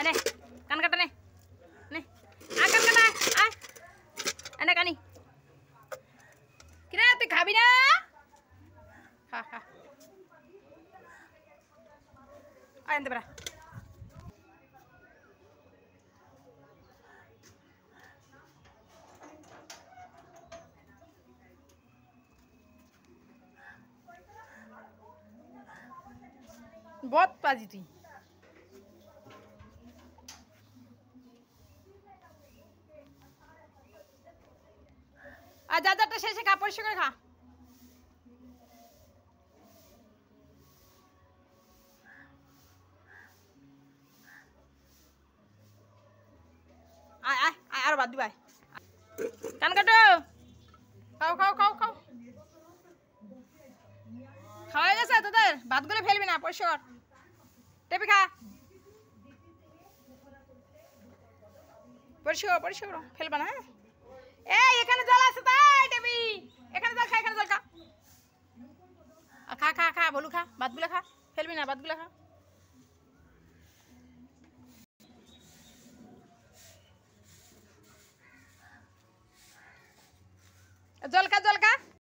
নে কান কাটা নে নে আ কান কাটা আয় এনে কানি কিরে তুই খাবি না খা খা আয় এনতে বড়া बहुत पाजी थी आजा शेषे खा परिष्कार खा आय आय आय और बाद दिबाय कान काटो खाओ खाओ खाओ खाओ খাওয়া গেছে তোদের ভাতগুলো ফেলবি না পরিষ্কার টেপি খা পরিষ্কার পরিষ্কার ফেলবা না এই এখানে জল আছে তাই টেপি এখানে জল খা এখানে জল খা খা খা খা বলু খা ভাতগুলো খা ফেলবি না ভাতগুলো খা জল খা